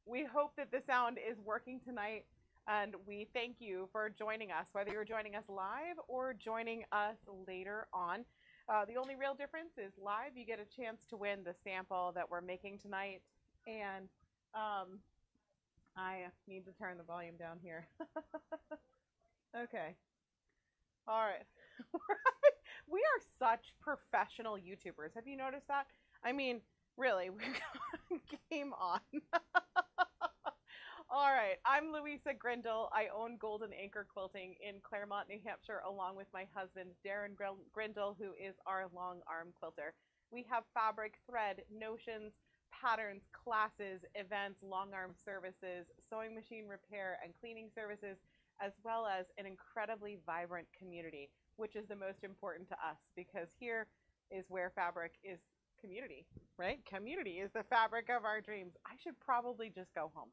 we hope that the sound is working tonight, and we thank you for joining us, whether you're joining us live or joining us later on. The only real difference is live, you get a chance to win the sample that we're making tonight. And I need to turn the volume down here. Okay. All right. We are such professional YouTubers. Have you noticed that? I mean, really, we've got game on. All right, I'm Louisa Grindle. I own Golden Anchor Quilting in Claremont, New Hampshire, along with my husband, Darren Grindle, who is our long arm quilter. We have fabric, thread, notions, patterns, classes, events, long arm services, sewing machine repair, and cleaning services, as well as an incredibly vibrant community, which is the most important to us because here is where fabric is community, right? Community is the fabric of our dreams. I should probably just go home.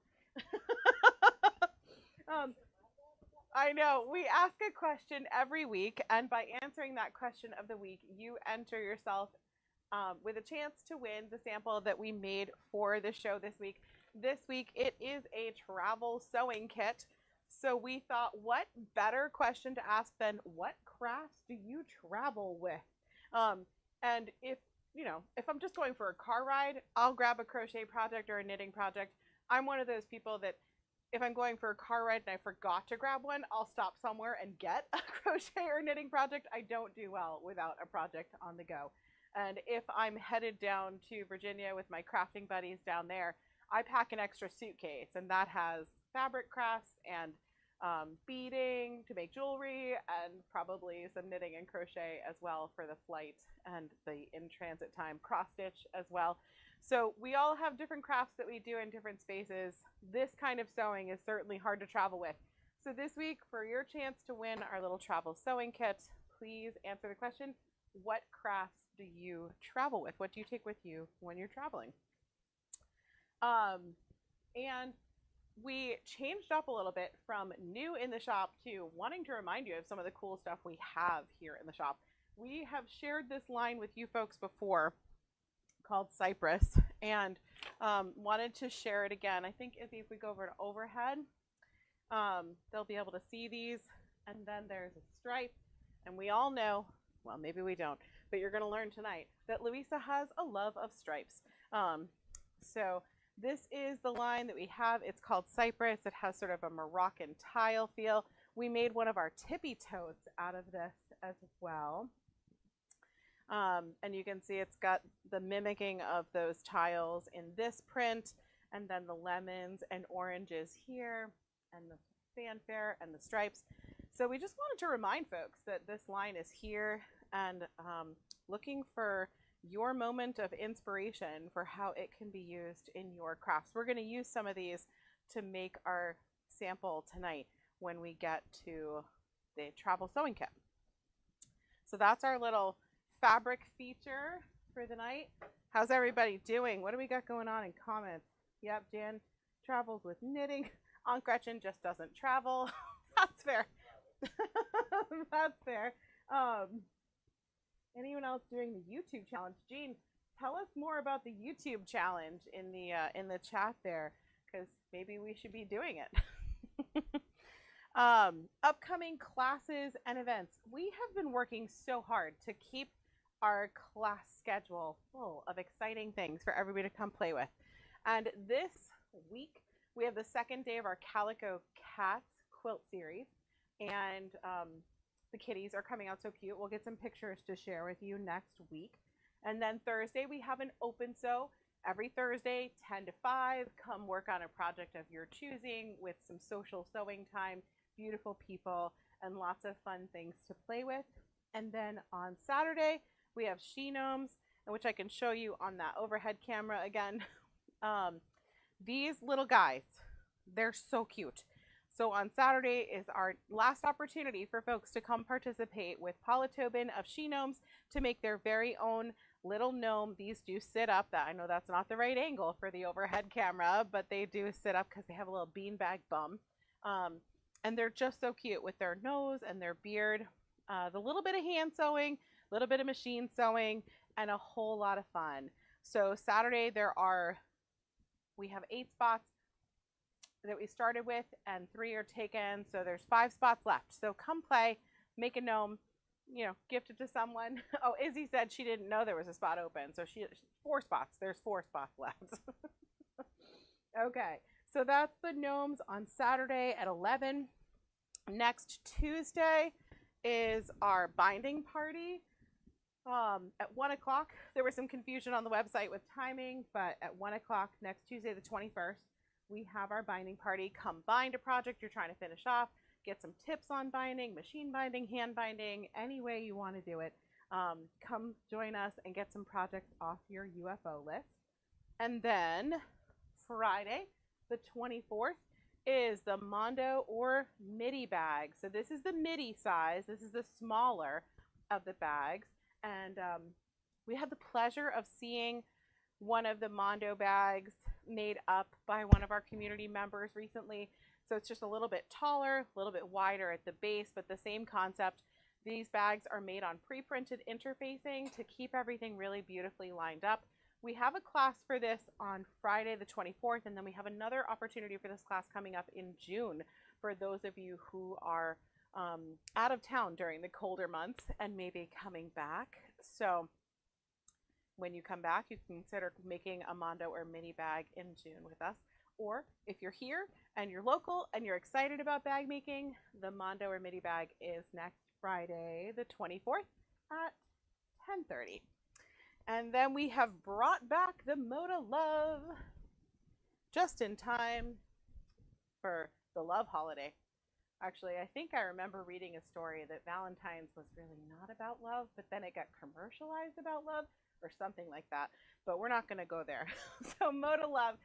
I know. We ask a question every week, and by answering that question of the week, you enter yourself with a chance to win the sample that we made for the show this week. This week, it is a travel sewing kit. So we thought, what better question to ask than what crafts do you travel with? And if I'm just going for a car ride, I'll grab a crochet project or a knitting project. I'm one of those people that if I'm going for a car ride and I forgot to grab one, I'll stop somewhere and get a crochet or knitting project. I don't do well without a project on the go. And if I'm headed down to Virginia with my crafting buddies down there, I pack an extra suitcase, and that has fabric crafts and beading to make jewelry, and probably some knitting and crochet as well for the flight and the in-transit time, cross stitch as well. So we all have different crafts that we do in different spaces. This kind of sewing is certainly hard to travel with. So this week, for your chance to win our little travel sewing kit, please answer the question, what crafts do you travel with? What do you take with you when you're traveling? And we changed up a little bit from new in the shop to wanting to remind you of some of the cool stuff we have here in the shop. We have shared this line with you folks before called Cypress, and wanted to share it again. I think if we go over to overhead, they'll be able to see these. And then there's a stripe, and we all know, well, maybe we don't, but you're going to learn tonight that Louisa has a love of stripes. So this is the line that we have. It's called Cypress. It has sort of a Moroccan tile feel. We made one of our tippy totes out of this as well. And you can see it's got the mimicking of those tiles in this print, and then the lemons and oranges here, and the fanfare and the stripes. So we just wanted to remind folks that this line is here, and looking for your moment of inspiration for how it can be used in your crafts. We're going to use some of these to make our sample tonight when we get to the travel sewing kit. So that's our little fabric feature for the night. How's everybody doing? What do we got going on in comments? Yep, Jan travels with knitting. Aunt Gretchen just doesn't travel. That's fair. That's fair. Anyone else doing the YouTube challenge? Jean, tell us more about the YouTube challenge in the chat there, because maybe we should be doing it. Upcoming classes and events. We have been working so hard to keep our class schedule full of exciting things for everybody to come play with. And this week, we have the second day of our Calico Cats quilt series. And the kitties are coming out so cute. We'll get some pictures to share with you next week. And then Thursday, we have an open sew. Every Thursday, 10 to 5, come work on a project of your choosing with some social sewing time, beautiful people, and lots of fun things to play with. And then on Saturday, we have she gnomes, which I can show you on that overhead camera again. These little guys, they're so cute. So on Saturday is our last opportunity for folks to come participate with Paula Tobin of She Gnomes to make their very own little gnome. These do sit up. I know that's not the right angle for the overhead camera, but they do sit up because they have a little beanbag bum. And they're just so cute with their nose and their beard. The little bit of hand sewing, a little bit of machine sewing, and a whole lot of fun. So Saturday we have 8 spots. that we started with, and 3 are taken. So there's 5 spots left. So come play, make a gnome, you know, gift it to someone. Oh, Izzy said she didn't know there was a spot open. So 4 spots. There's 4 spots left. Okay, so that's the gnomes on Saturday at 11. Next Tuesday is our binding party at 1 o'clock. There was some confusion on the website with timing, but at 1 o'clock next Tuesday, the 21st, we have our binding party. Come bind a project you're trying to finish off, get some tips on binding, machine binding, hand binding, any way you want to do it. Come join us and get some projects off your UFO list. And then Friday, the 24th, is the Mondo or midi bag. So this is the midi size. This is the smaller of the bags. And we had the pleasure of seeing one of the Mondo bags made up by one of our community members recently. So it's just a little bit taller, a little bit wider at the base, but the same concept. These bags are made on pre-printed interfacing to keep everything really beautifully lined up. We have a class for this on Friday the 24th, and then we have another opportunity for this class coming up in June for those of you who are out of town during the colder months and maybe coming back. So when you come back, you can consider making a Mondo or mini bag in June with us. Or if you're here and you're local and you're excited about bag making, the Mondo or midi bag is next Friday the 24th at 10:30. And then we have brought back the Moda Love just in time for the love holiday. Actually, I think I remember reading a story that Valentine's was really not about love, but then it got commercialized about love or something like that. But we're not going to go there. So Moda Love,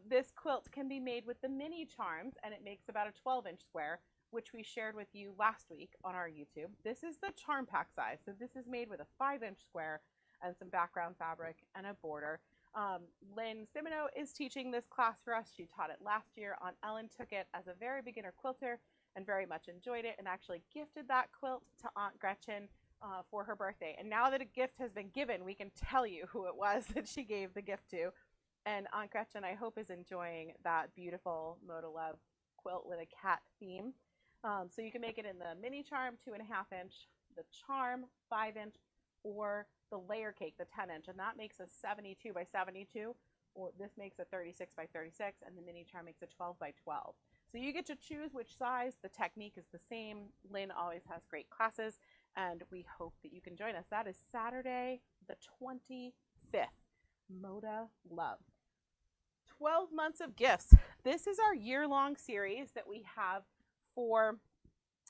this quilt can be made with the mini charms, and it makes about a 12-inch square, which we shared with you last week on our YouTube. This is the charm pack size. So this is made with a 5-inch square and some background fabric and a border. Lynn Simino is teaching this class for us. She taught it last year. Aunt Ellen took it as a very beginner quilter and very much enjoyed it and actually gifted that quilt to Aunt Gretchen for her birthday. And now that a gift has been given, we can tell you who it was that she gave the gift to. And Aunt Gretchen, I hope, is enjoying that beautiful Moda Love quilt with a cat theme. So you can make it in the mini charm 2.5-inch, the charm 5-inch, or the layer cake, the 10-inch, and that makes a 72 by 72, or this makes a 36 by 36, and the mini charm makes a 12 by 12. So you get to choose which size. The technique is the same. Lynn always has great classes, and we hope that you can join us. That is Saturday, the 25th. Moda Love. 12 months of gifts. This is our year-long series that we have for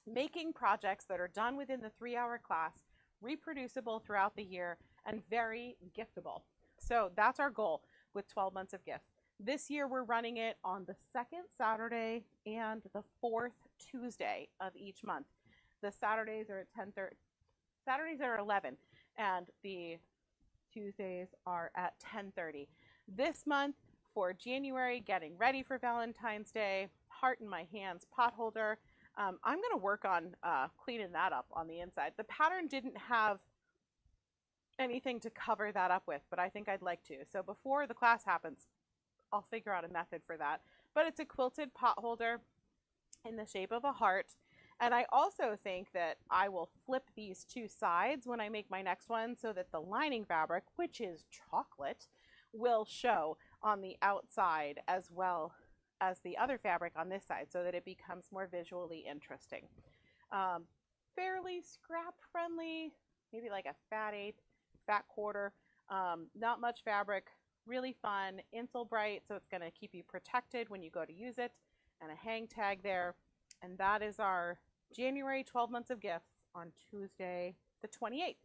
making projects that are done within the 3-hour class, reproducible throughout the year, and very giftable. So that's our goal with 12 months of gifts. This year we're running it on the 2nd Saturday and the 4th Tuesday of each month. The Saturdays are at 10:30. Saturdays are 11, and the Tuesdays are at 10:30. This month for January, getting ready for Valentine's Day, Heart in My Hands pot holder. I'm going to work on cleaning that up on the inside. The pattern didn't have anything to cover that up with, but I think I'd like to. So before the class happens, I'll figure out a method for that. But it's a quilted pot holder in the shape of a heart. And I also think that I will flip these 2 sides when I make my next one so that the lining fabric, which is chocolate, will show on the outside as well as the other fabric on this side so that it becomes more visually interesting. Fairly scrap friendly, maybe like a fat 1/8, fat 1/4, not much fabric, really fun, insole bright, so it's going to keep you protected when you go to use it, and a hang tag there. And that is our January 12 months of gifts on Tuesday the 28th.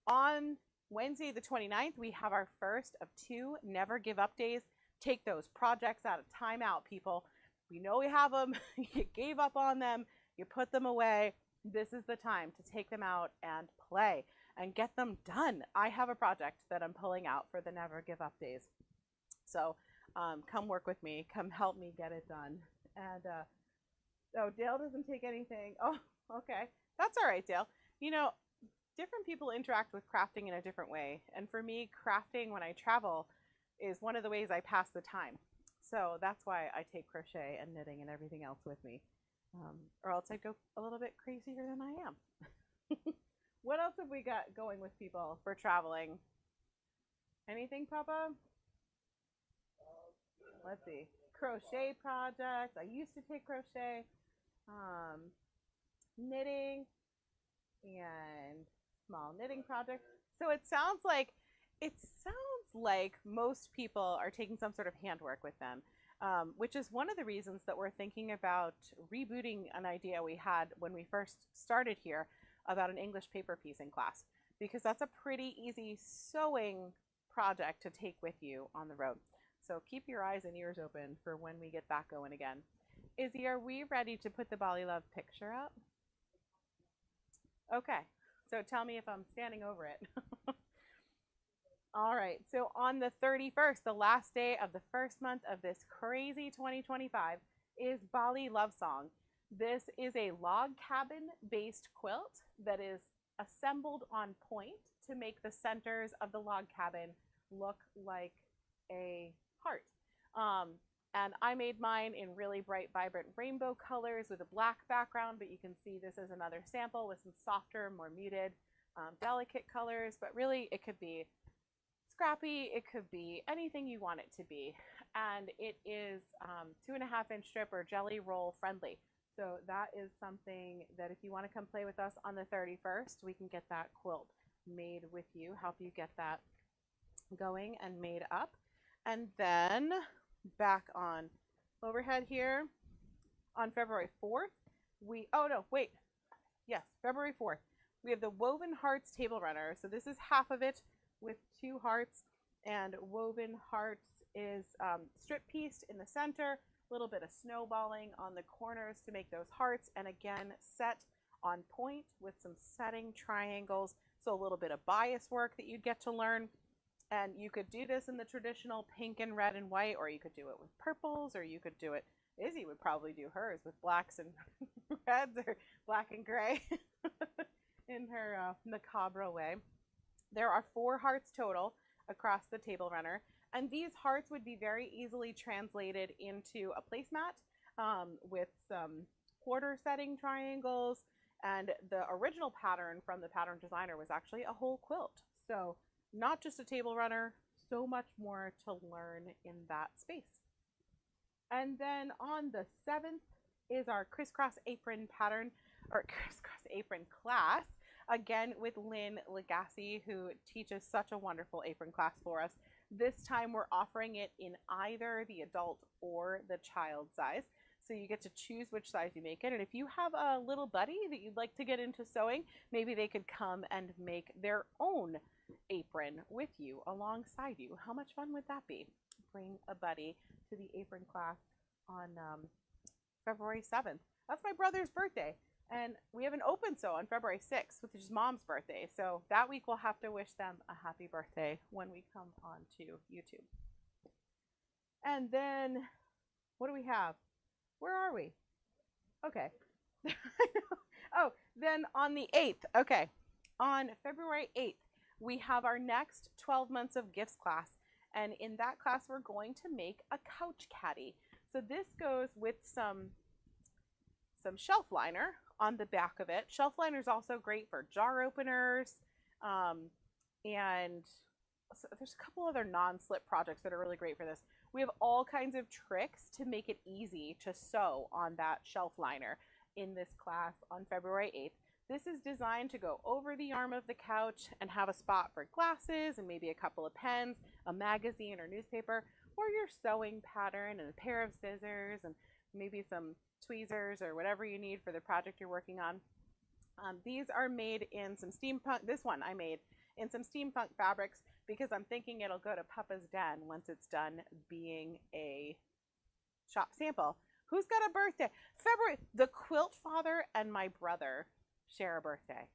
On Wednesday the 29th, we have our first of 2 Never Give Up days. Take those projects out of timeout, people. We know we have them. You gave up on them. You put them away. This is the time to take them out and play and get them done. I have a project that I'm pulling out for the Never Give Up days. So come work with me. Come help me get it done. And oh, Dale doesn't take anything. Oh, okay. That's all right, Dale. You know, different people interact with crafting in a different way. And for me, crafting when I travel is one of the ways I pass the time. So that's why I take crochet and knitting and everything else with me. Or else I'd go a little bit crazier than I am. What else have we got going with people for traveling? Anything, Papa? Let's see. Crochet projects. I used to take crochet. Knitting and small knitting projects. So it sounds like most people are taking some sort of handwork with them, which is one of the reasons that we're thinking about rebooting an idea we had when we first started here about an English paper piecing class, because that's a pretty easy sewing project to take with you on the road. So keep your eyes and ears open for when we get that going again. Izzy, are we ready to put the Bali Love picture up? Okay, so tell me if I'm standing over it. All right, so on the 31st, the last day of the first month of this crazy 2025, is Bali Love Song. This is a log cabin based quilt that is assembled on point to make the centers of the log cabin look like a heart. And I made mine in really bright, vibrant rainbow colors with a black background, but you can see this is another sample with some softer, more muted, delicate colors, but really it could be scrappy, it could be anything you want it to be. And it is 2.5-inch strip or jelly roll friendly. So that is something that if you want to come play with us on the 31st, we can get that quilt made with you, help you get that going and made up. And then back on overhead here on February 4th, February 4th, we have the Woven Hearts Table Runner. So this is half of it with 2 hearts, and Woven Hearts is strip pieced in the center, a little bit of snowballing on the corners to make those hearts, and again set on point with some setting triangles, so a little bit of bias work that you'd get to learn. And you could do this in the traditional pink and red and white, or you could do it with purples, or you could do it, Izzy would probably do hers with blacks and reds, or black and gray in her macabre way. There are 4 hearts total across the table runner, and these hearts would be very easily translated into a placemat with some quarter setting triangles, and the original pattern from the pattern designer was actually a whole quilt. So not just a table runner, so much more to learn in that space. And then on the 7th is our crisscross apron pattern, or crisscross apron class, again with Lynn Legacy, who teaches such a wonderful apron class for us. This time we're offering it in either the adult or the child size. So you get to choose which size you make it. And if you have a little buddy that you'd like to get into sewing, maybe they could come and make their own apron with you, alongside you. How much fun would that be? Bring a buddy to the apron class on February 7th. That's my brother's birthday. And we have an open sew on February 6th, which is Mom's birthday. So that week we'll have to wish them a happy birthday when we come on to YouTube. And then, what do we have? Where are we? Okay. Oh, then on the 8th. Okay. On February 8th, we have our next 12 months of gifts class. And in that class, we're going to make a couch caddy. So this goes with some shelf liner on the back of it. Shelf liner is also great for jar openers. And so there's a couple other non-slip projects that are really great for this. We have all kinds of tricks to make it easy to sew on that shelf liner in this class on February 8th. This is designed to go over the arm of the couch and have a spot for glasses and maybe a couple of pens, a magazine or newspaper, or your sewing pattern and a pair of scissors and maybe some tweezers or whatever you need for the project you're working on. These are made in some steampunk, this one I made in some steampunk fabrics because I'm thinking it'll go to Papa's Den once it's done being a shop sample. Who's got a birthday? February, the Quilt Father and my brother share a birthday.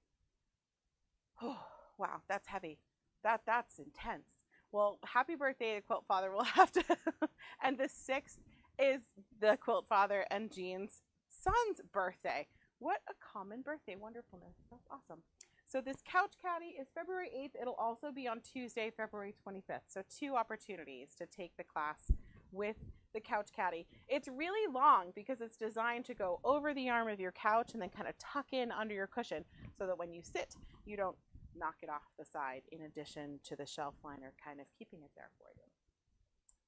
Oh, wow, that's heavy. That's intense. Well, happy birthday to Quilt Father. We'll have to, and the 6th is the Quilt Father and Jean's son's birthday. What a common birthday wonderfulness. That's awesome. So this couch caddy is February 8th. It'll also be on Tuesday, February 25th. So 2 opportunities to take the class with the couch caddy. It's really long because it's designed to go over the arm of your couch and then kind of tuck in under your cushion so that when you sit, you don't knock it off the side, in addition to the shelf liner kind of keeping it there for you.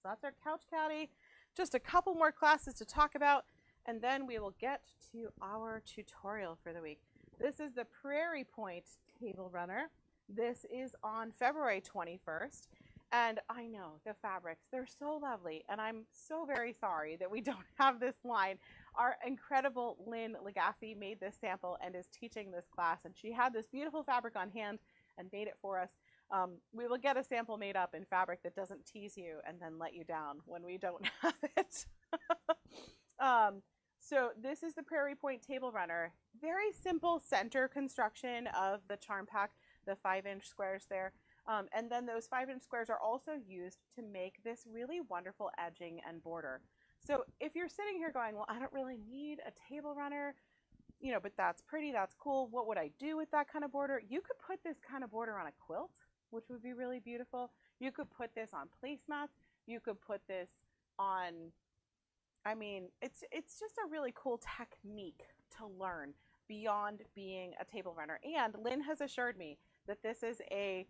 So that's our couch caddy. Just a couple more classes to talk about, and then we will get to our tutorial for the week. This is the Prairie Point table runner. This is on February 21st. And I know the fabrics, they're so lovely. And I'm so very sorry that we don't have this line. Our incredible Lynn Legassi made this sample and is teaching this class. And she had this beautiful fabric on hand and made it for us. We will get a sample made up in fabric that doesn't tease you and then let you down when we don't have it. So this is the Prairie Point table runner. Very simple center construction of the charm pack, the 5-inch squares there. And then those 5-inch squares are also used to make this really wonderful edging and border. So if you're sitting here going, well, I don't really need a table runner, you know, but that's pretty, that's cool. What would I do with that kind of border? You could put this kind of border on a quilt, which would be really beautiful. You could put this on placemats. You could put this on, I mean, it's just a really cool technique to learn beyond being a table runner. And Lynn has assured me that this is a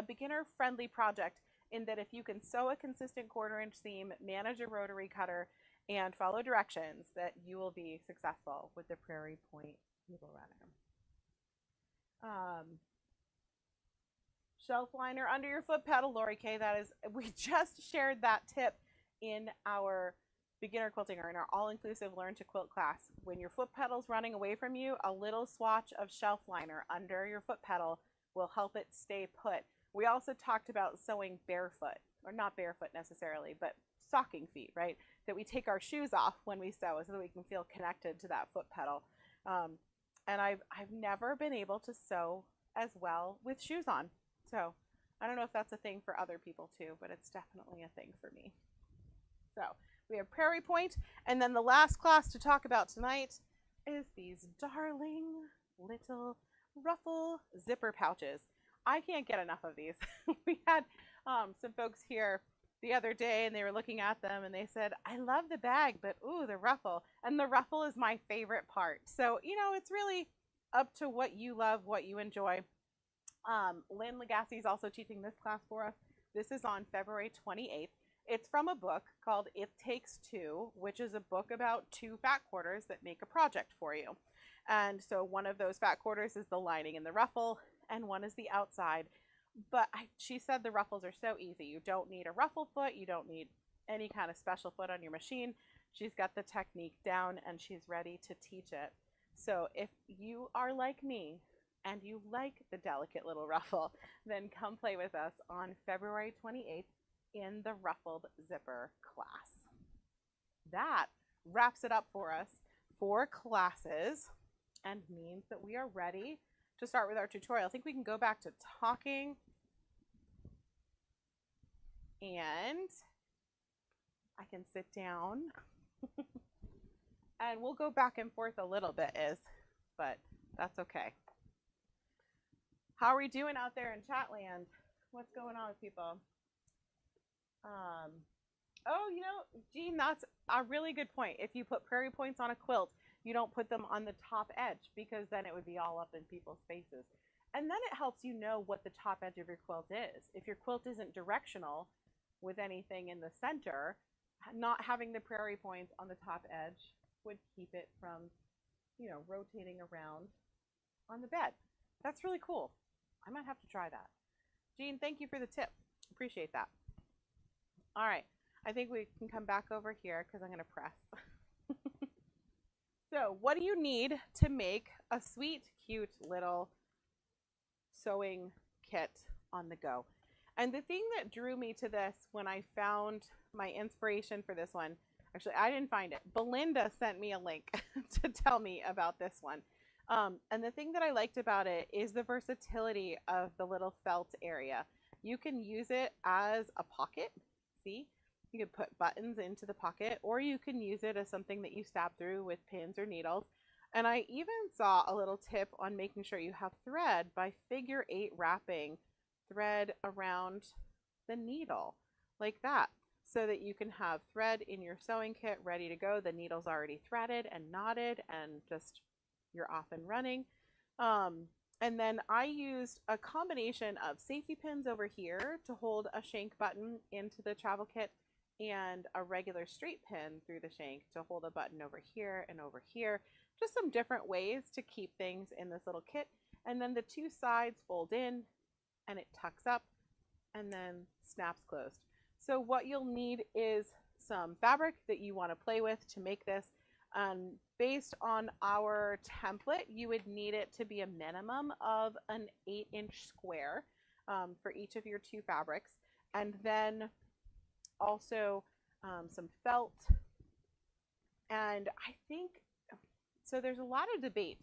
beginner-friendly project, in that if you can sew a consistent 1/4-inch seam, manage a rotary cutter, and follow directions, that you will be successful with the Prairie Point table runner. Shelf liner under your foot pedal, Lori K. That is, we just shared that tip in our beginner quilting, or in our all-inclusive Learn to Quilt class. When your foot pedal's running away from you, a little swatch of shelf liner under your foot pedal will help it stay put. We also talked about sewing barefoot, or not barefoot necessarily, but stocking feet, right? That we take our shoes off when we sew so that we can feel connected to that foot pedal. And I've never been able to sew as well with shoes on. So I don't know if that's a thing for other people too, but it's definitely a thing for me. So we have Prairie Point, and then the last class to talk about tonight is these darling little ruffle zipper pouches. I can't get enough of these. We had some folks here the other day, and they were looking at them, and they said, I love the bag, but ooh, the ruffle. And the ruffle is my favorite part. So, you know, it's really up to what you love, what you enjoy. Lynn Legassi is also teaching this class for us. This is on February 28th. It's from a book called It Takes Two, which is a book about 2 fat quarters that make a project for you. And so one of those fat quarters is the lining and the ruffle, and one is the outside. But she said the ruffles are so easy. You don't need a ruffle foot. You don't need any kind of special foot on your machine. She's got the technique down, and she's ready to teach it. So if you are like me and you like the delicate little ruffle, then come play with us on February 28th in the ruffled zipper class. That wraps it up for us for classes, and means that we are ready to start with our tutorial. I think we can go back to talking, and I can sit down and we'll go back and forth a little bit, but that's okay. How are we doing out there in chat land? What's going on with people? Oh, you know, Jean, that's a really good point. If you put Prairie Points on a quilt, you don't put them on the top edge, because then it would be all up in people's faces. And then it helps you know what the top edge of your quilt is. If your quilt isn't directional with anything in the center, not having the Prairie Points on the top edge would keep it from, you know, rotating around on the bed. That's really cool. I might have to try that. Jean, thank you for the tip. Appreciate that. All right, I think we can come back over here because I'm going to press. So what do you need to make a sweet, cute little sewing kit on the go? And the thing that drew me to this when I found my inspiration for this one, actually I didn't find it. Belinda sent me a link to tell me about this one. And the thing that I liked about it is the versatility of the little felt area. You can use it as a pocket. See, you can put buttons into the pocket, or you can use it as something that you stab through with pins or needles. And I even saw a little tip on making sure you have thread by figure 8 wrapping thread around the needle like that. so that you can have thread in your sewing kit ready to go. The needle's already threaded and knotted and just you're off and running. And then I used a combination of safety pins over here to hold a shank button into the travel kit and a regular straight pin through the shank to hold a button over here and over here. Just some different ways to keep things in this little kit. And then the two sides fold in and it tucks up and then snaps closed. So what you'll need is some fabric that you want to play with to make this. Based on our template, you would need it to be a minimum of an 8-inch square for each of your two fabrics. And then also some felt. And I think, so there's a lot of debate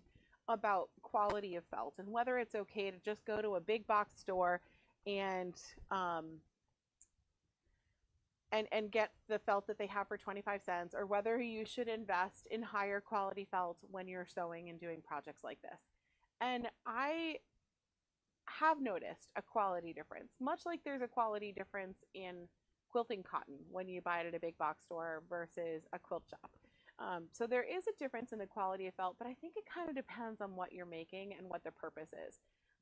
about quality of felt and whether it's okay to just go to a big box store and get the felt that they have for 25 cents, or whether you should invest in higher quality felt when you're sewing and doing projects like this. And I have noticed a quality difference, much like there's a quality difference in quilting cotton when you buy it at a big box store versus a quilt shop. So there is a difference in the quality of felt, but I think it kind of depends on what you're making and what the purpose is.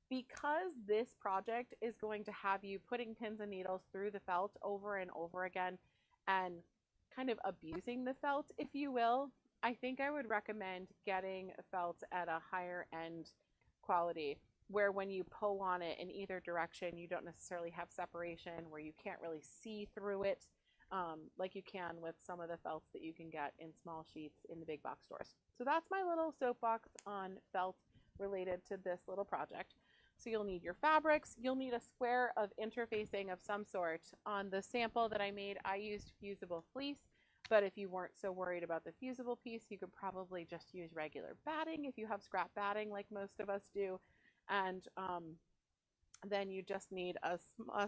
Because this project is going to have you putting pins and needles through the felt over and over again and kind of abusing the felt, if you will, I think I would recommend getting felt at a higher end quality where when you pull on it in either direction, you don't necessarily have separation, where you can't really see through it like you can with some of the felts that you can get in small sheets in the big box stores. So that's my little soapbox on felt related to this little project. So you'll need your fabrics, you'll need a square of interfacing of some sort. On the sample that I made, I used fusible fleece, but if you weren't so worried about the fusible piece, you could probably just use regular batting if you have scrap batting like most of us do. And then you just need a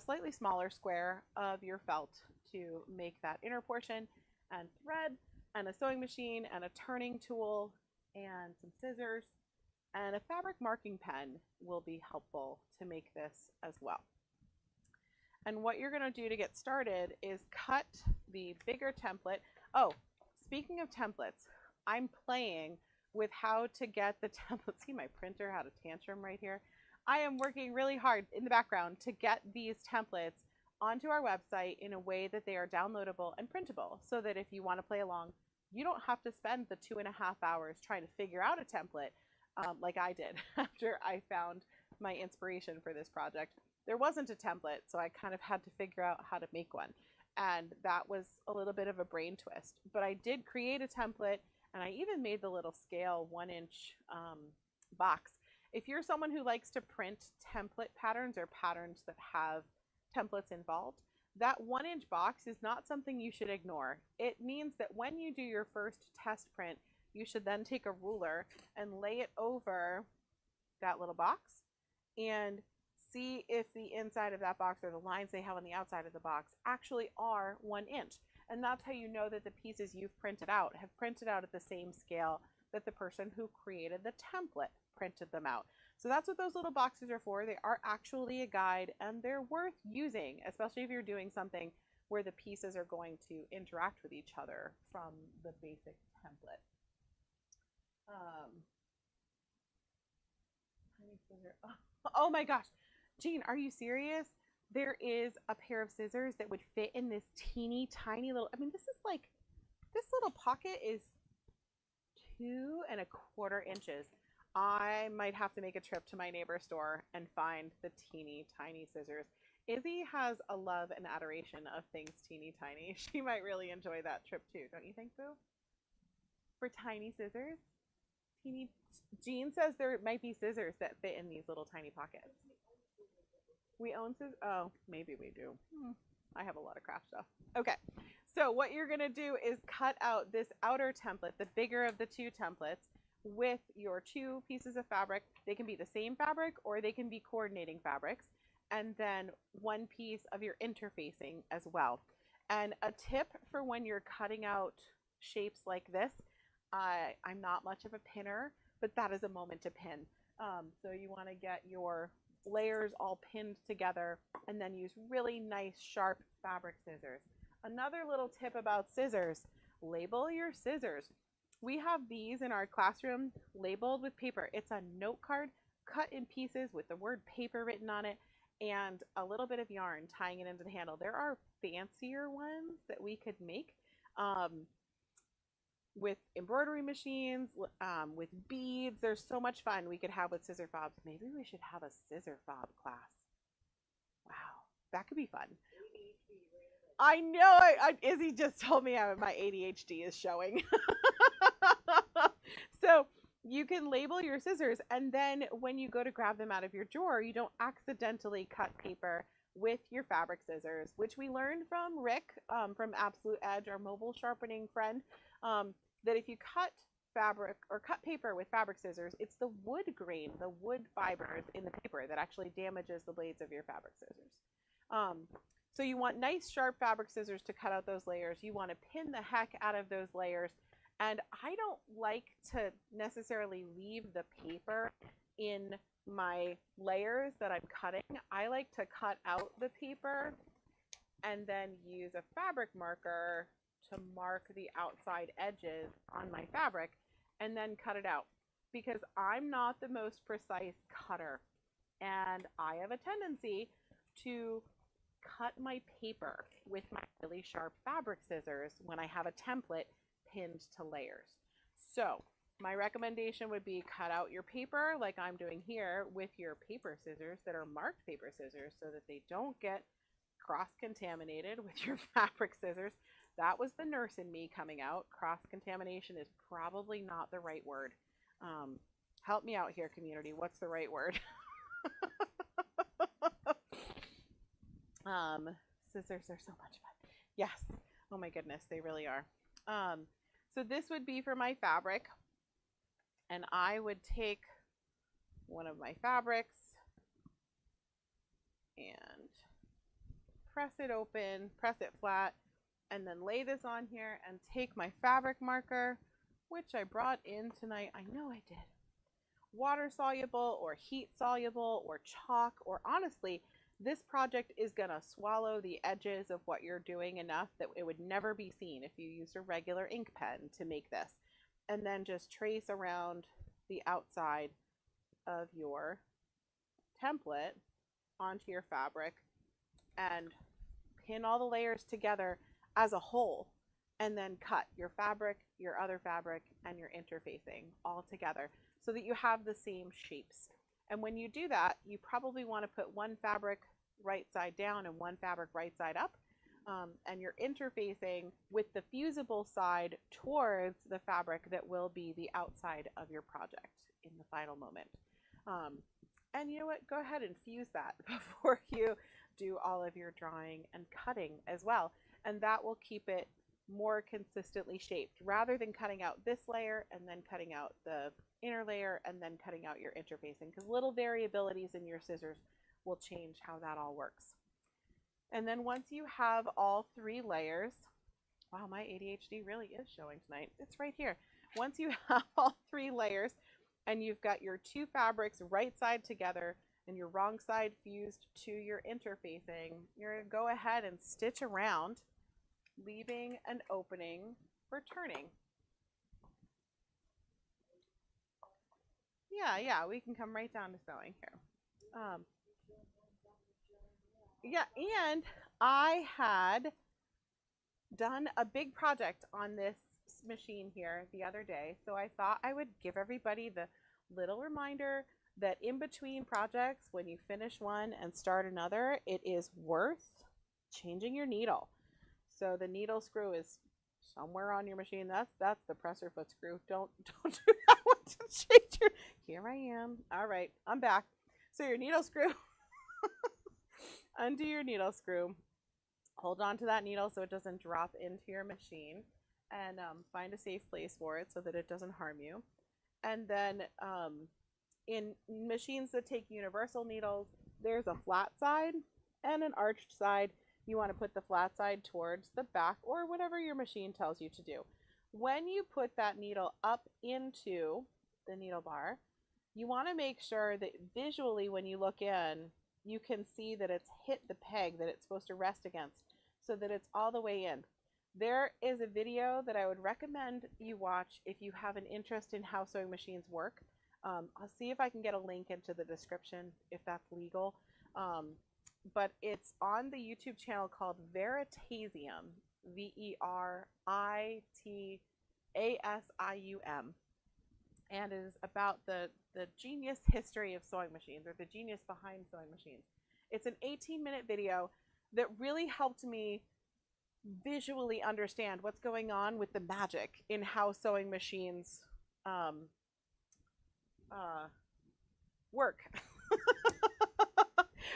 slightly smaller square of your felt to make that inner portion, and thread, and a sewing machine, and a turning tool, and some scissors. And a fabric marking pen will be helpful to make this as well. And what you're going to do to get started is cut the bigger template. Oh, speaking of templates, I'm playing with how to get the template. See, my printer had a tantrum right here. I am working really hard in the background to get these templates onto our website in a way that they are downloadable and printable, so that if you want to play along, you don't have to spend the 2.5 hours trying to figure out a template like I did after I found my inspiration for this project. There wasn't a template, so I kind of had to figure out how to make one. And that was a little bit of a brain twist. But I did create a template, and I even made the little scale 1-inch box. If you're someone who likes to print template patterns or patterns that have templates involved, that 1-inch box is not something you should ignore. It means that when you do your first test print, you should then take a ruler and lay it over that little box and see if the inside of that box or the lines they have on the outside of the box actually are 1 inch. And that's how you know that the pieces you've printed out have printed out at the same scale that the person who created the template printed them out. So that's what those little boxes are for. They are actually a guide, and they're worth using, especially if you're doing something where the pieces are going to interact with each other from the basic template. Oh my gosh, Jean, are you serious? There is a pair of scissors that would fit in this teeny tiny little, I mean, this little pocket is 2¼ inches. I might have to make a trip to my neighbor's store and find the teeny tiny scissors. Izzy has a love and adoration of things teeny tiny. She might really enjoy that trip too, don't you think, Boo? For tiny scissors? Jean says there might be scissors that fit in these little tiny pockets. We own scissors? Oh, maybe we do. I have a lot of craft stuff. Okay, so what you're going to do is cut out this outer template, the bigger of the two templates, with your two pieces of fabric. They can be the same fabric or they can be coordinating fabrics, and then one piece of your interfacing as well. And a tip for when you're cutting out shapes like this, I'm not much of a pinner, but that is a moment to pin. So you want to get your layers all pinned together and then use really nice sharp fabric scissors. Another little tip about scissors, label your scissors. We have these in our classroom labeled with paper. It's a note card cut in pieces with the word paper written on it and a little bit of yarn tying it into the handle. There are fancier ones that we could make with embroidery machines, with beads. There's so much fun we could have with scissor fobs. Maybe we should have a scissor fob class. Wow, that could be fun. I know. Izzy just told me my ADHD is showing. So you can label your scissors, and then when you go to grab them out of your drawer, you don't accidentally cut paper with your fabric scissors, which we learned from Rick from Absolute Edge, our mobile sharpening friend, that if you cut fabric or cut paper with fabric scissors, it's the wood grain, the wood fibers in the paper that actually damages the blades of your fabric scissors. So you want nice sharp fabric scissors to cut out those layers. You want to pin the heck out of those layers. And I don't like to necessarily leave the paper in my layers that I'm cutting. I like to cut out the paper and then use a fabric marker to mark the outside edges on my fabric and then cut it out, because I'm not the most precise cutter and I have a tendency to cut my paper with my really sharp fabric scissors when I have a template pinned to layers. So my recommendation would be cut out your paper like I'm doing here with your paper scissors that are marked paper scissors so that they don't get cross-contaminated with your fabric scissors. That was the nurse in me coming out. Cross-contamination is probably not the right word. Help me out here, community. What's the right word? Scissors are so much fun. Yes. Oh my goodness, they really are. So this would be for my fabric, and I would take one of my fabrics and press it open, press it flat, and then lay this on here and take my fabric marker, which I brought in tonight. I know I did. Water soluble or heat soluble or chalk, or honestly, this project is going to swallow the edges of what you're doing enough that it would never be seen if you used a regular ink pen to make this. And then just trace around the outside of your template onto your fabric and pin all the layers together as a whole, and then cut your fabric, your other fabric, and your interfacing all together so that you have the same shapes. And when you do that, you probably want to put one fabric right side down and one fabric right side up, and you're interfacing with the fusible side towards the fabric that will be the outside of your project in the final moment. And you know what? Go ahead and fuse that before you do all of your drawing and cutting as well. And that will keep it more consistently shaped, rather than cutting out this layer and then cutting out the inner layer and then cutting out your interfacing, because little variabilities in your scissors will change how that all works. And then once you have all three layers, wow, my ADHD really is showing tonight. It's right here. Once you have all three layers and you've got your two fabrics right side together and your wrong side fused to your interfacing, you're going to go ahead and stitch around, leaving an opening for turning. Yeah, we can come right down to sewing here. Yeah, and I had done a big project on this machine here the other day, so I thought I would give everybody the little reminder that in between projects, when you finish one and start another, it is worth changing your needle. So the needle screw is somewhere on your machine. That's the presser foot screw. Don't do that one to change your. Here I am. All right, I'm back. So your needle screw. Undo your needle screw. Hold on to that needle so it doesn't drop into your machine, and find a safe place for it so that it doesn't harm you. And then in machines that take universal needles, there's a flat side and an arched side. You want to put the flat side towards the back or whatever your machine tells you to do. When you put that needle up into the needle bar, you want to make sure that visually when you look in, you can see that it's hit the peg that it's supposed to rest against. so that it's all the way in. There is a video that I would recommend you watch if you have an interest in how sewing machines work. I'll see if I can get a link into the description if that's legal. But it's on the YouTube channel called Veritasium, Veritasium, and it is about the genius history of sewing machines, or the genius behind sewing machines. It's an 18-minute video that really helped me visually understand what's going on with the magic in how sewing machines work.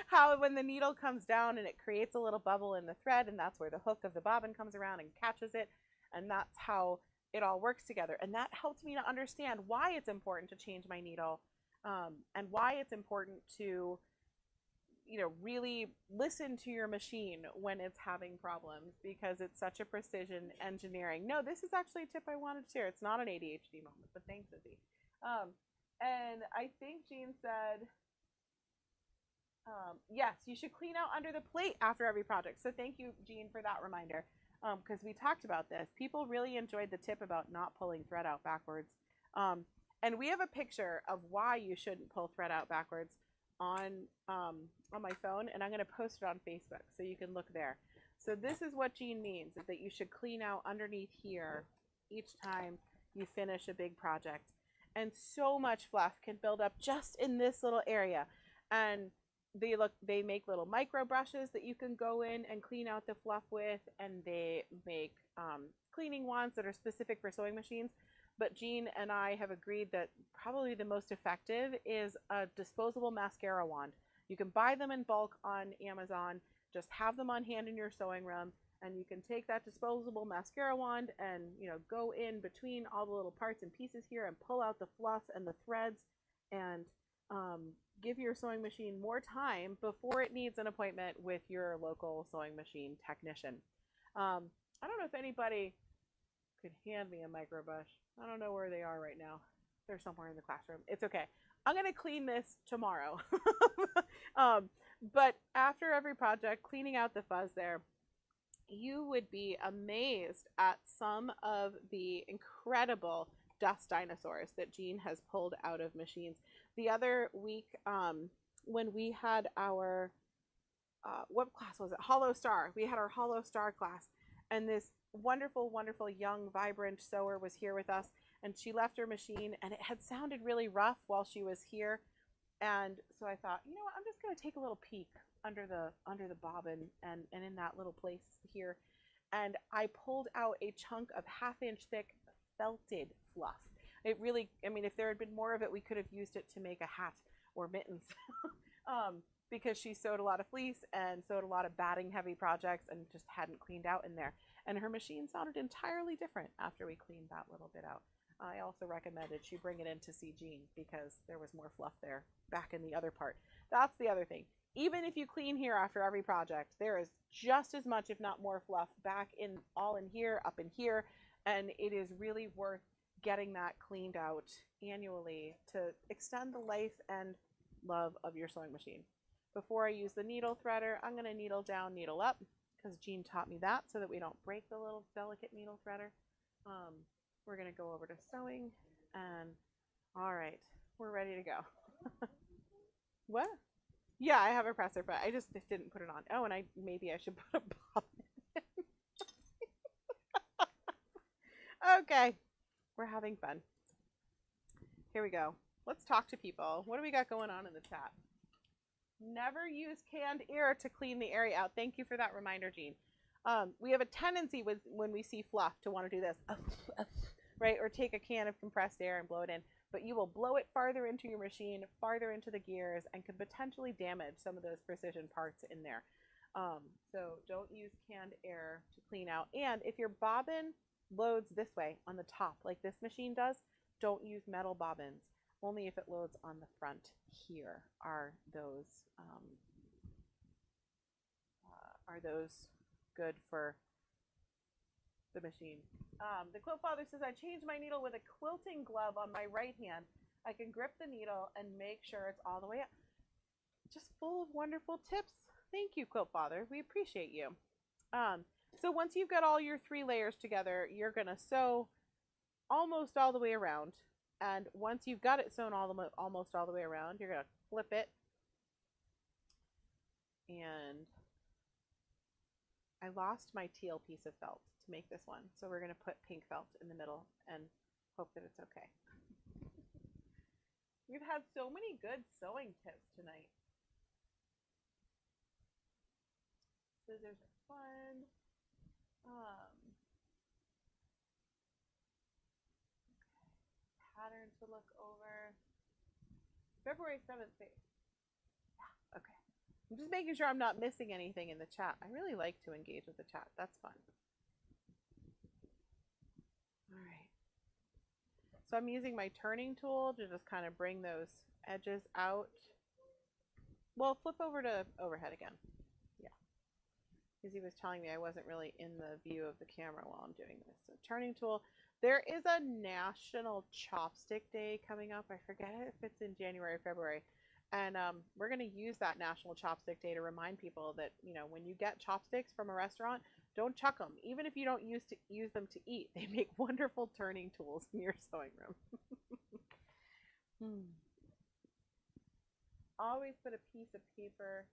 How when the needle comes down and it creates a little bubble in the thread, and that's where the hook of the bobbin comes around and catches it, and that's how it all works together. And that helped me to understand why it's important to change my needle, and why it's important to, you know, really listen to your machine when it's having problems, because it's such a precision engineering. No, this is actually a tip I wanted to share. It's not an ADHD moment, but thanks, Izzy. And I think Jean said, yes, you should clean out under the plate after every project. So thank you, Jean, for that reminder, because we talked about this. People really enjoyed the tip about not pulling thread out backwards. And we have a picture of why you shouldn't pull thread out backwards on my phone, and I'm going to post it on Facebook so you can look there. So this is what Jean means, is that you should clean out underneath here each time you finish a big project. And so much fluff can build up just in this little area. And they make little micro brushes that you can go in and clean out the fluff with, and they make cleaning wands that are specific for sewing machines. But Jean and I have agreed that probably the most effective is a disposable mascara wand. You can buy them in bulk on Amazon. Just have them on hand in your sewing room, and you can take that disposable mascara wand and, you know, go in between all the little parts and pieces here and pull out the fluff and the threads, and give your sewing machine more time before it needs an appointment with your local sewing machine technician. I don't know if anybody could hand me a micro brush. I don't know where they are right now. They're somewhere in the classroom. It's okay. I'm going to clean this tomorrow. But after every project, cleaning out the fuzz there, you would be amazed at some of the incredible dust dinosaurs that Jean has pulled out of machines. The other week, when we had our, what class was it? Hollow Star. We had our Hollow Star class, and this wonderful, wonderful young, vibrant sewer was here with us, and she left her machine, and it had sounded really rough while she was here. And so I thought, you know what, I'm just going to take a little peek under the bobbin and in that little place here. And I pulled out a chunk of 1/2 inch thick felted fluff. It really, I mean, if there had been more of it, we could have used it to make a hat or mittens. Because she sewed a lot of fleece and sewed a lot of batting heavy projects and just hadn't cleaned out in there. And her machine sounded entirely different after we cleaned that little bit out. I also recommended she bring it in to see Jean because there was more fluff there back in the other part. That's the other thing. Even if you clean here after every project, there is just as much, if not more, fluff back in, all in here, up in here, and it is really worth getting that cleaned out annually to extend the life and love of your sewing machine. Before I use the needle threader, I'm going to needle down, needle up, because Jean taught me that so that we don't break the little delicate needle threader. We're going to go over to sewing, and all right, we're ready to go. What? Yeah, I have a presser, but I just didn't put it on. Oh, and maybe I should put a bobbin in. Okay, we're having fun. Here we go. Let's talk to people. What do we got going on in the chat? Never use canned air to clean the area out. Thank you for that reminder, Jean. We have a tendency when we see fluff to want to do this, right? Or take a can of compressed air and blow it in. But you will blow it farther into your machine, farther into the gears, and could potentially damage some of those precision parts in there. So don't use canned air to clean out. And if your bobbin loads this way on the top, like this machine does, don't use metal bobbins. Only if it loads on the front here are those good for the machine. The Quilt Father says, I changed my needle with a quilting glove on my right hand. I can grip the needle and make sure it's all the way up. Just full of wonderful tips. Thank you, Quilt Father. We appreciate you. So once you've got all your 3 layers together, you're going to sew almost all the way around. And once you've got it sewn almost all the way around, you're going to flip it. And I lost my teal piece of felt to make this one. So we're going to put pink felt in the middle and hope that it's okay. We've had so many good sewing tips tonight. Scissors are fun. Pattern to look over. February 7th. Yeah, okay. I'm just making sure I'm not missing anything in the chat. I really like to engage with the chat. That's fun. All right. So I'm using my turning tool to just kind of bring those edges out. Well, flip over to overhead again. Yeah. Because he was telling me I wasn't really in the view of the camera while I'm doing this. So turning tool. There is a National Chopstick Day coming up. I forget if it's in January or February. And we're going to use that National Chopstick Day to remind people that, you know, when you get chopsticks from a restaurant, don't chuck them. Even if you don't use them to eat, they make wonderful turning tools in your sewing room. Always put a piece of paper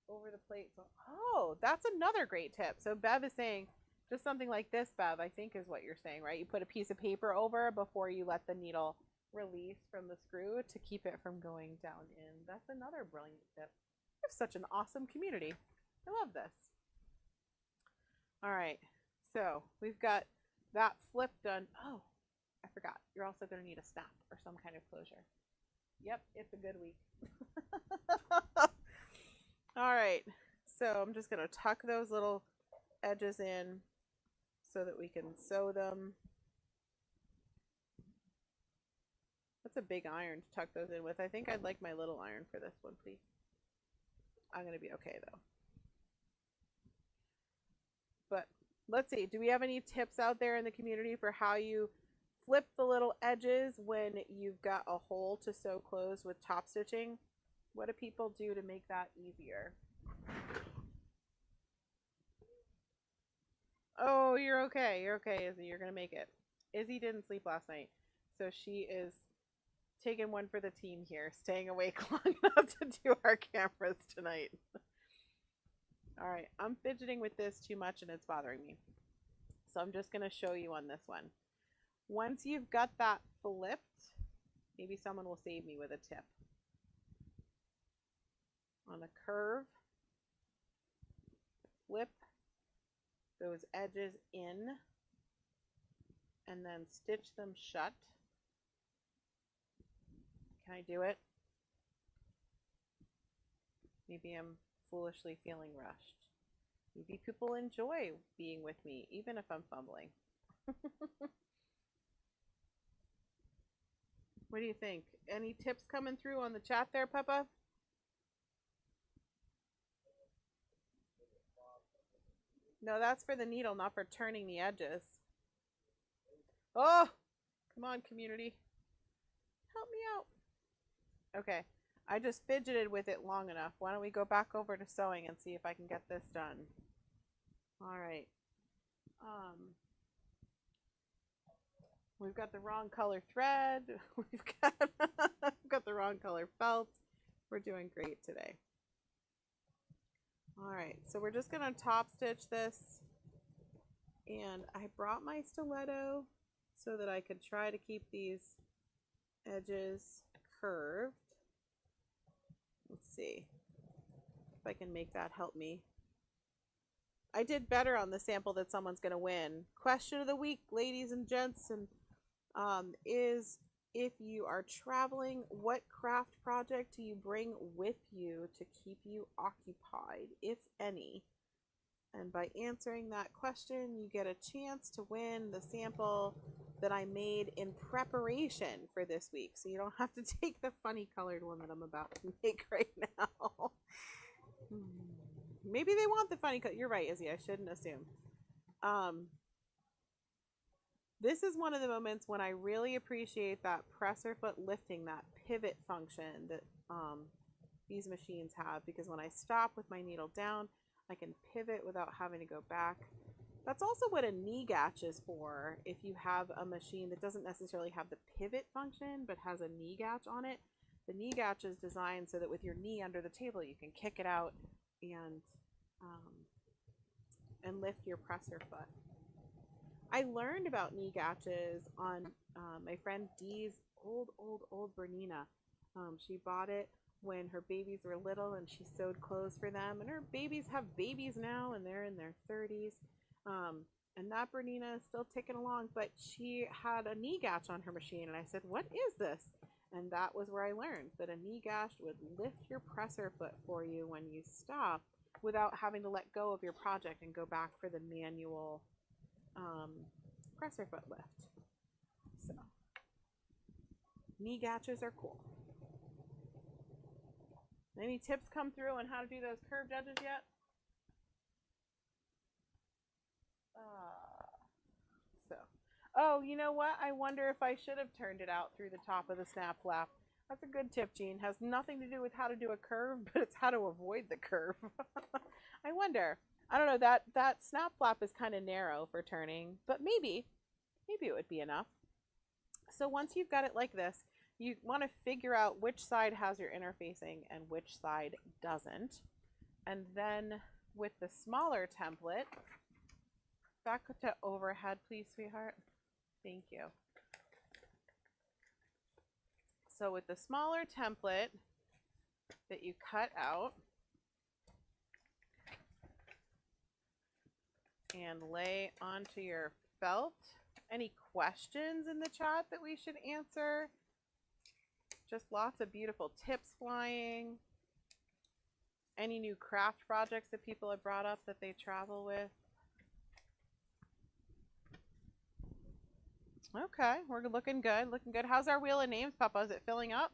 over the plate. So, oh, that's another great tip. So Bev is saying just something like this, Bev, I think is what you're saying, right? You put a piece of paper over before you let the needle release from the screw to keep it from going down in. That's another brilliant tip. We have such an awesome community. I love this. All right, so we've got that flip done. Oh, I forgot. You're also going to need a snap or some kind of closure. Yep, it's a good week. All right, so I'm just going to tuck those little edges in so that we can sew them. That's a big iron to tuck those in with. I think I'd like my little iron for this one, please. I'm going to be okay, though. But let's see. Do we have any tips out there in the community for how you flip the little edges when you've got a hole to sew closed with top stitching? What do people do to make that easier? Oh, you're okay. You're okay, Izzy. You're going to make it. Izzy didn't sleep last night, so she is taking one for the team here, staying awake long enough to do our cameras tonight. All right, I'm fidgeting with this too much and it's bothering me. So I'm just going to show you on this one. Once you've got that flipped, maybe someone will save me with a tip. On a curve, flip those edges in and then stitch them shut. Can I do it? Maybe I'm foolishly feeling rushed. Maybe people enjoy being with me, even if I'm fumbling. What do you think? Any tips coming through on the chat there, Peppa? No, that's for the needle, not for turning the edges. Oh, come on, community. Help me out. Okay, I just fidgeted with it long enough. Why don't we go back over to sewing and see if I can get this done. All right. We've got the wrong color thread. We've got the wrong color felt. We're doing great today. All right, so we're just gonna top stitch this, and I brought my stiletto so that I could try to keep these edges curved. Let's see if I can make that help me. I did better on the sample that someone's gonna win. Question of the week, ladies and gents, and is if you are traveling, what craft project do you bring with you to keep you occupied, if any? And by answering that question, you get a chance to win the sample that I made in preparation for this week. So you don't have to take the funny colored one that I'm about to make right now. Maybe they want the funny color. You're right, Izzy. I shouldn't assume. This is one of the moments when I really appreciate that presser foot lifting, that pivot function that these machines have, because when I stop with my needle down, I can pivot without having to go back. That's also what a knee gauge is for. If you have a machine that doesn't necessarily have the pivot function but has a knee gauge on it, the knee gauge is designed so that with your knee under the table you can kick it out and lift your presser foot. I learned about knee gauges on my friend Dee's old Bernina. She bought it when her babies were little and she sewed clothes for them, and her babies have babies now and they're in their 30s. And that Bernina is still ticking along, but she had a knee gauge on her machine, and I said, what is this? And that was where I learned that a knee gauge would lift your presser foot for you when you stop without having to let go of your project and go back for the manual presser foot lift. So knee gauges are cool. Any tips come through on how to do those curved edges yet? Oh, you know what? I wonder if I should have turned it out through the top of the snap flap. That's a good tip, Jean. Has nothing to do with how to do a curve, but it's how to avoid the curve. I wonder. I don't know. That snap flap is kind of narrow for turning, but maybe it would be enough. So once you've got it like this, you want to figure out which side has your interfacing and which side doesn't. And then with the smaller template, back to overhead, please, sweetheart. Thank you. So with the smaller template that you cut out and lay onto your felt, any questions in the chat that we should answer? Just lots of beautiful tips flying. Any new craft projects that people have brought up that they travel with? Okay, we're looking good, looking good. How's our wheel of names, Papa? Is it filling up?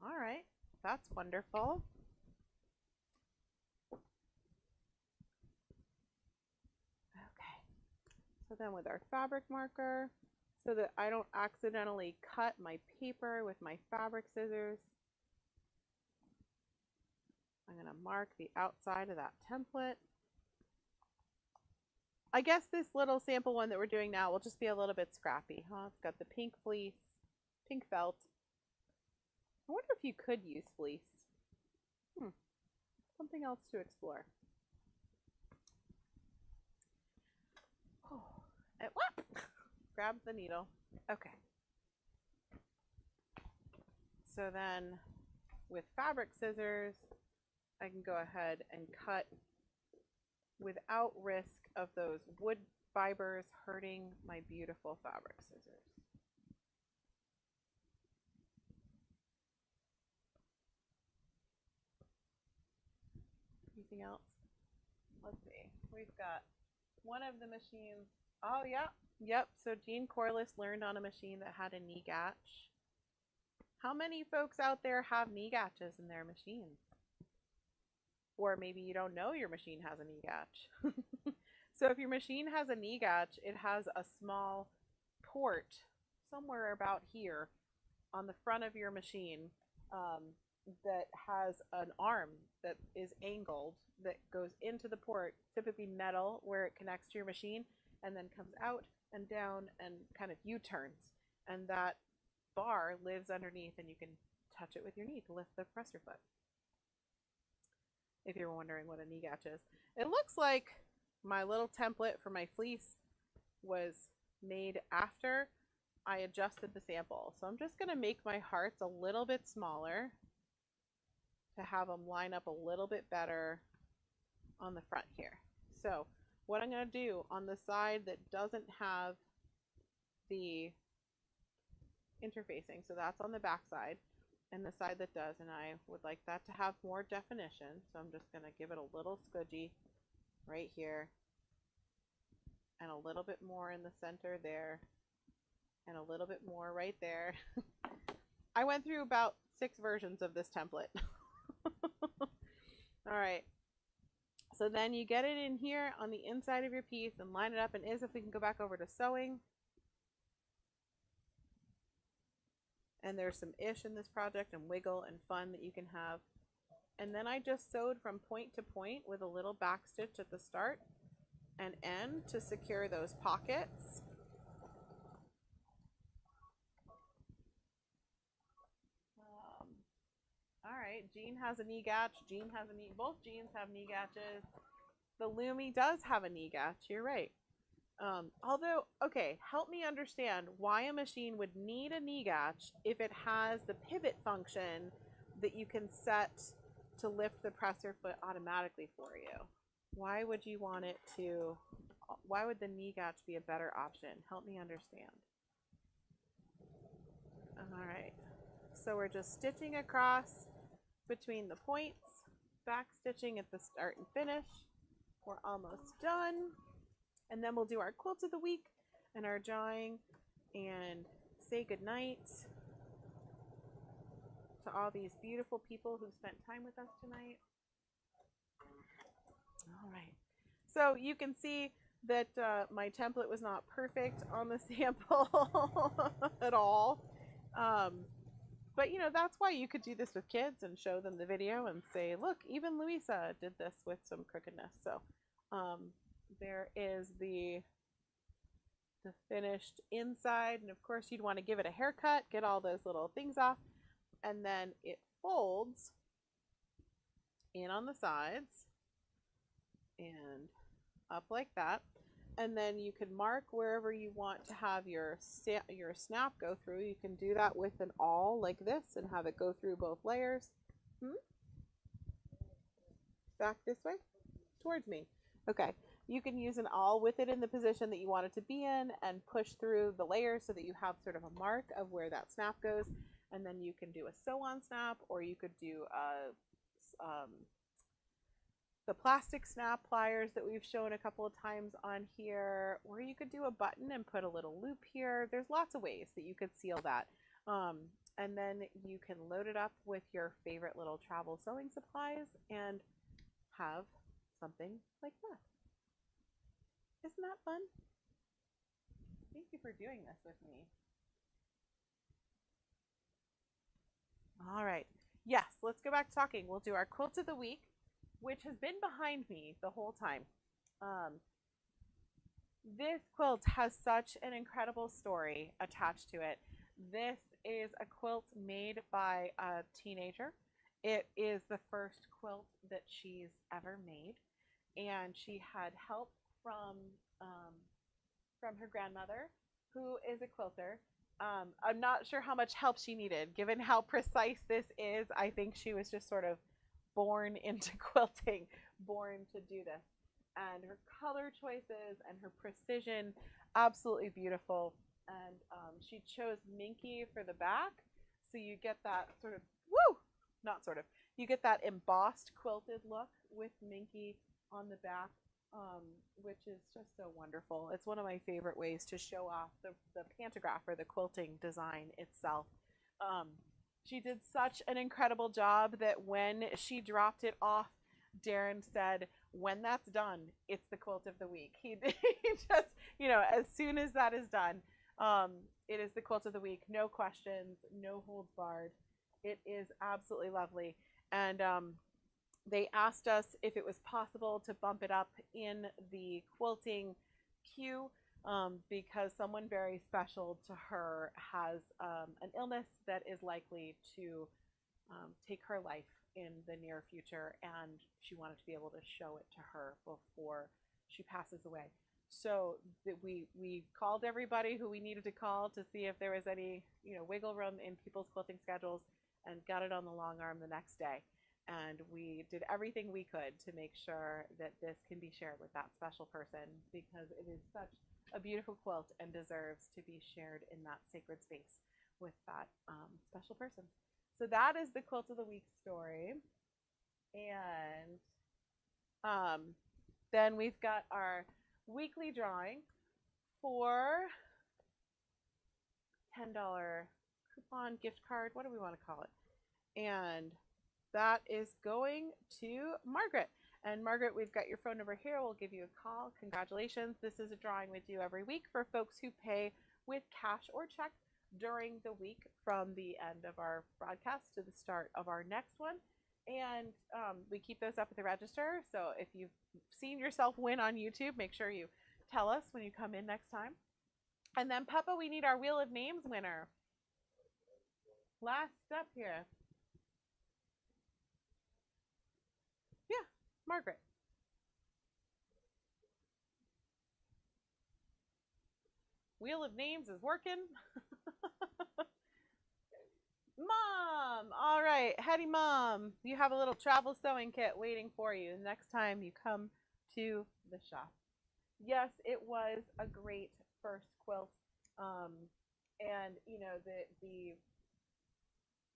All right, that's wonderful. Okay, so then with our fabric marker, so that I don't accidentally cut my paper with my fabric scissors, I'm going to mark the outside of that template. I guess this little sample one that we're doing now will just be a little bit scrappy, huh? It's got the pink fleece, pink felt. I wonder if you could use fleece. Something else to explore. Oh, and whoop! Grab the needle. Okay. So then with fabric scissors, I can go ahead and cut without risk of those wood fibers hurting my beautiful fabric scissors. Anything else? Let's see. We've got one of the machines. Oh, yeah. Yep. So Jean Corliss learned on a machine that had a knee gauge. How many folks out there have knee gauges in their machines? Or maybe you don't know your machine has a knee gauge. So if your machine has a knee gauge, it has a small port somewhere about here on the front of your machine that has an arm that is angled that goes into the port, typically metal, where it connects to your machine and then comes out and down and kind of U-turns. And that bar lives underneath and you can touch it with your knee to lift the presser foot. If you're wondering what a knee gauge is. It looks like my little template for my fleece was made after I adjusted the sample. So I'm just going to make my hearts a little bit smaller to have them line up a little bit better on the front here. So what I'm going to do on the side that doesn't have the interfacing, so that's on the back side, and the side that does, and I would like that to have more definition, so I'm just going to give it a little scudgy right here, and a little bit more in the center there, and a little bit more right there. I went through about 6 versions of this template. All right, so then you get it in here on the inside of your piece and line it up, and if we can go back over to sewing. And there's some ish in this project and wiggle and fun that you can have. And then I just sewed from point to point with a little back stitch at the start and end to secure those pockets. All right, Jean has a knee gouge. Jean has a knee. Both Jeans have knee gouges. The Lumi does have a knee gouge. You're right. Although, okay, help me understand why a machine would need a knee gouge if it has the pivot function that you can set to lift the presser foot automatically for you. Why would you want it to? Why would the knee gouge be a better option? Help me understand. All right. So we're just stitching across between the points, back stitching at the start and finish. We're almost done. And then we'll do our quilt of the week and our drawing and say goodnight to all these beautiful people who spent time with us tonight. All right. So you can see that my template was not perfect on the sample at all. But you know, that's why you could do this with kids and show them the video and say, look, even Louisa did this with some crookedness. So there is the finished inside, and of course you'd want to give it a haircut, get all those little things off, and then it folds in on the sides and up like that. And then you can mark wherever you want to have your snap go through. You can do that with an awl like this and have it go through both layers. Back this way towards me. Okay, you can use an awl with it in the position that you want it to be in and push through the layers so that you have sort of a mark of where that snap goes. And then you can do a sew-on snap, or you could do the plastic snap pliers that we've shown a couple of times on here, or you could do a button and put a little loop here. There's lots of ways that you could seal that. And then you can load it up with your favorite little travel sewing supplies and have something like that. Isn't that fun? Thank you for doing this with me. All right. Yes, let's go back to talking. We'll do our quilt of the week, which has been behind me the whole time. This quilt has such an incredible story attached to it. This is a quilt made by a teenager. It is the first quilt that she's ever made, and she had help from her grandmother, who is a quilter. I'm not sure how much help she needed, given how precise this is. I think she was just sort of born into quilting, born to do this. And her color choices and her precision, absolutely beautiful. And she chose Minky for the back, so you get that sort of, you get that embossed quilted look with Minky on the back, which is just so wonderful. It's one of my favorite ways to show off the pantograph or the quilting design itself. She did such an incredible job that when she dropped it off, Darren said, when that's done, it's the quilt of the week. He just, you know, as soon as that is done, it is the quilt of the week. No questions, no holds barred. It is absolutely lovely. And they asked us if it was possible to bump it up in the quilting queue because someone very special to her has an illness that is likely to take her life in the near future, and she wanted to be able to show it to her before she passes away. So we called everybody who we needed to call to see if there was any, you know, wiggle room in people's quilting schedules, and got it on the long arm the next day. And we did everything we could to make sure that this can be shared with that special person, because it is such a beautiful quilt and deserves to be shared in that sacred space with that special person. So that is the quilt of the week story. And then we've got our weekly drawing for $10 coupon, gift card, what do we want to call it? And that is going to Margaret. And Margaret, we've got your phone number here. We'll give you a call. Congratulations. This is a drawing we do every week for folks who pay with cash or check during the week from the end of our broadcast to the start of our next one. And we keep those up at the register. So if you've seen yourself win on YouTube, make sure you tell us when you come in next time. And then, Papa, we need our Wheel of Names winner. Last step here. Yeah, Margaret. Wheel of Names is working. Mom! All right, Hetty Mom, you have a little travel sewing kit waiting for you next time you come to the shop. Yes, it was a great first quilt. Um, and you know, the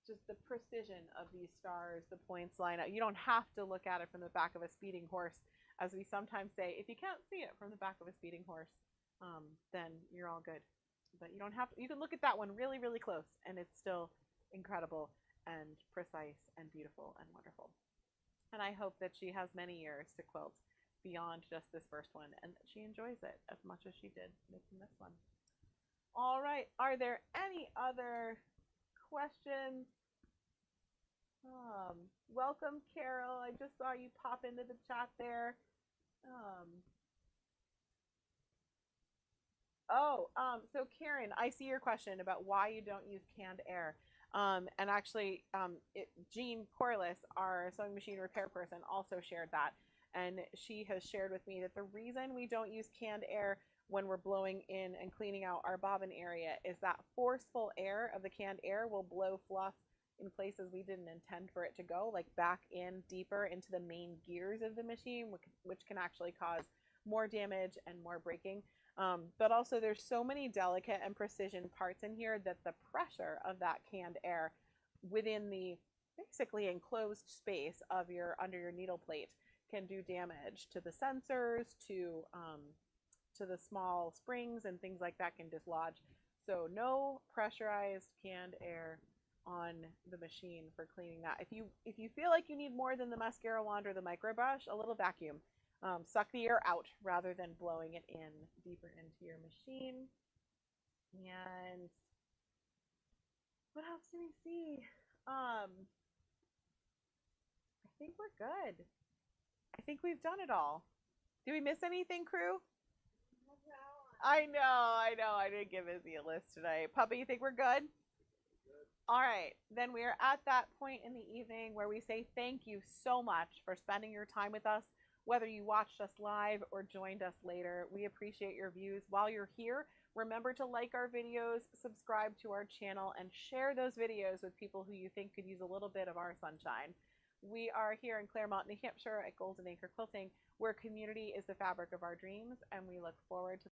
just the precision of these stars, the points line up. You don't have to look at it from the back of a speeding horse, as we sometimes say. If you can't see it from the back of a speeding horse, then you're all good. But you don't have to. You can look at that one really, really close, and it's still incredible and precise and beautiful and wonderful. And I hope that she has many years to quilt beyond just this first one, and that she enjoys it as much as she did making this one. All right. Are there any other questions? Welcome, Carol. I just saw you pop into the chat there. So Karen, I see your question about why you don't use canned air. And actually, Jean Corliss, our sewing machine repair person, also shared that. And she has shared with me that the reason we don't use canned air when we're blowing in and cleaning out our bobbin area is that forceful air of the canned air will blow fluff in places we didn't intend for it to go, like back in deeper into the main gears of the machine, which can actually cause more damage and more breaking. But also there's so many delicate and precision parts in here that the pressure of that canned air within the basically enclosed space of your under your needle plate can do damage to the sensors, to the small springs and things like that can dislodge. So no pressurized canned air on the machine for cleaning that. If you feel like you need more than the mascara wand or the micro brush, a little vacuum. Suck the air out rather than blowing it in deeper into your machine. And what else do we see? I think we're good. I think we've done it all. Did we miss anything, crew? I know. I didn't give Izzy a list today. Papa, you think we're good? All right, then we are at that point in the evening where we say thank you so much for spending your time with us, whether you watched us live or joined us later. We appreciate your views. While you're here, remember to like our videos, subscribe to our channel, and share those videos with people who you think could use a little bit of our sunshine. We are here in Claremont, New Hampshire at Golden Acre Quilting, where community is the fabric of our dreams, and we look forward to